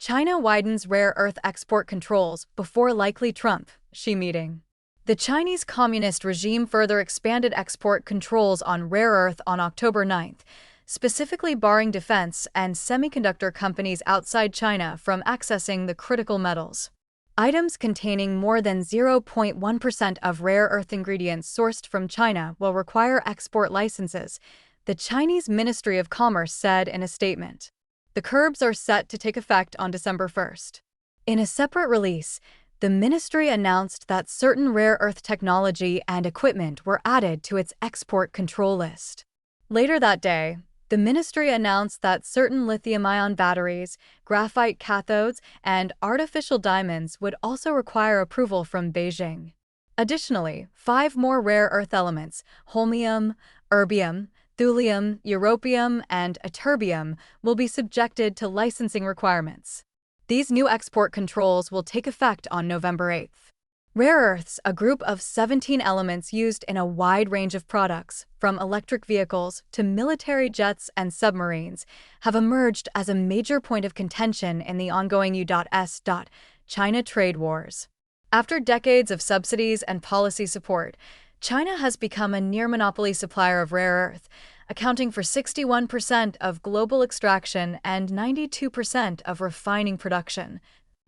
China widens rare earth export controls before likely Trump-Xi meeting. The Chinese Communist regime further expanded export controls on rare earth on October 9, specifically barring defense and semiconductor companies outside China from accessing the critical metals. Items containing more than 0.1% of rare earth ingredients sourced from China will require export licenses, the Chinese Ministry of Commerce said in a statement. The curbs are set to take effect on December 1st. In a separate release, the ministry announced that certain rare earth technology and equipment were added to its export control list. Later that day, the ministry announced that certain lithium-ion batteries, graphite cathodes, and artificial diamonds would also require approval from Beijing. Additionally, 5 more rare earth elements, holmium, erbium, thulium, europium, and ytterbium, will be subjected to licensing requirements. These new export controls will take effect on November 8th. Rare earths, a group of 17 elements used in a wide range of products, from electric vehicles to military jets and submarines, have emerged as a major point of contention in the ongoing U.S.-China trade wars. After decades of subsidies and policy support, China has become a near-monopoly supplier of rare earth, accounting for 61% of global extraction and 92% of refining production,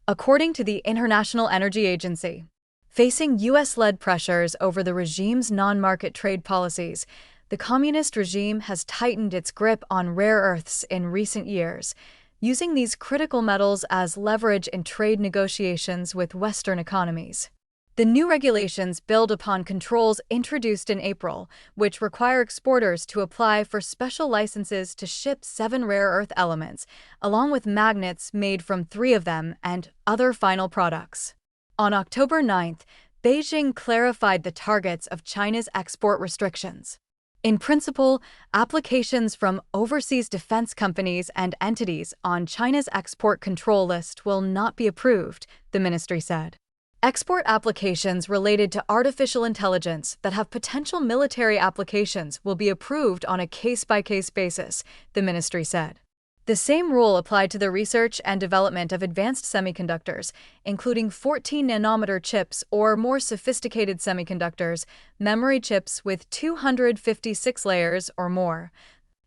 according to the International Energy Agency. Facing U.S.-led pressures over the regime's non-market trade policies, the communist regime has tightened its grip on rare earths in recent years, using these critical metals as leverage in trade negotiations with Western economies. The new regulations build upon controls introduced in April, which require exporters to apply for special licenses to ship 7 rare earth elements, along with magnets made from 3 of them and other final products. On October 9th, Beijing clarified the targets of China's export restrictions. In principle, applications from overseas defense companies and entities on China's export control list will not be approved, the ministry said. Export applications related to artificial intelligence that have potential military applications will be approved on a case-by-case basis, the ministry said. The same rule applied to the research and development of advanced semiconductors, including 14-nanometer chips or more sophisticated semiconductors, memory chips with 256 layers or more,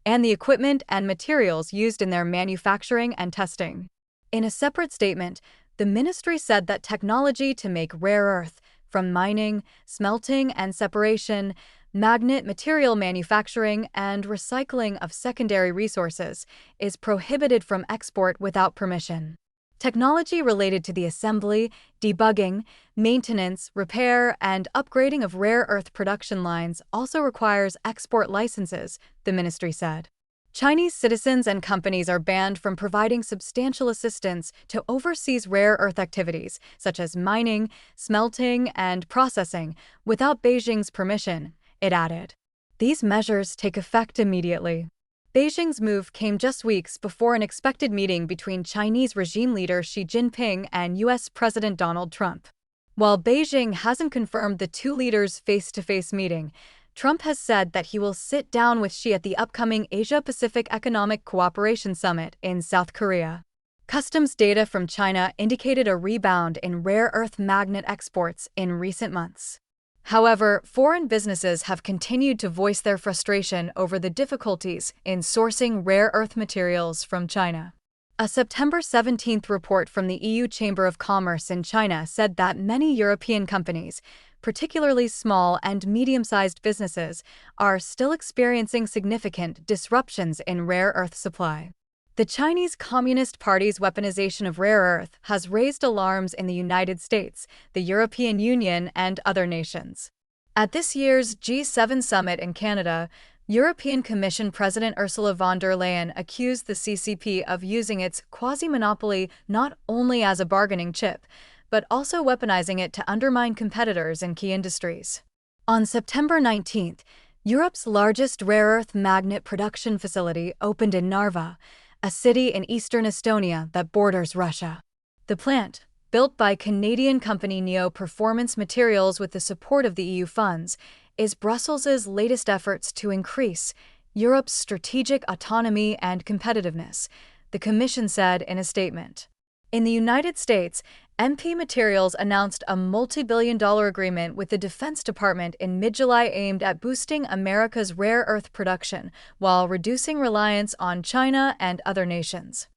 and the equipment and materials used in their manufacturing and testing. In a separate statement, the ministry said that technology to make rare earth, from mining, smelting and separation, magnet material manufacturing, and recycling of secondary resources, is prohibited from export without permission. Technology related to the assembly, debugging, maintenance, repair, and upgrading of rare earth production lines also requires export licenses, the ministry said. Chinese citizens and companies are banned from providing substantial assistance to overseas rare earth activities, such as mining, smelting, and processing, without Beijing's permission, it added. These measures take effect immediately. Beijing's move came just weeks before an expected meeting between Chinese regime leader Xi Jinping and U.S. President Donald Trump. While Beijing hasn't confirmed the two leaders' face-to-face meeting, Trump has said that he will sit down with Xi at the upcoming Asia-Pacific Economic Cooperation Summit in South Korea. Customs data from China indicated a rebound in rare earth magnet exports in recent months. However, foreign businesses have continued to voice their frustration over the difficulties in sourcing rare earth materials from China. A September 17 report from the EU Chamber of Commerce in China said that many European companies, particularly small and medium-sized businesses, are still experiencing significant disruptions in rare earth supply. The Chinese Communist Party's weaponization of rare earth has raised alarms in the United States, the European Union, and other nations. At this year's G7 summit in Canada, European Commission President Ursula von der Leyen accused the CCP of using its quasi-monopoly not only as a bargaining chip, but also weaponizing it to undermine competitors in key industries. On September 19th, Europe's largest rare earth magnet production facility opened in Narva, a city in eastern Estonia that borders Russia. The plant, built by Canadian company Neo Performance Materials with the support of the EU funds, is Brussels' latest efforts to increase Europe's strategic autonomy and competitiveness, the Commission said in a statement. In the United States, MP Materials announced a multi-billion-dollar agreement with the Defense Department in mid-July aimed at boosting America's rare earth production while reducing reliance on China and other nations.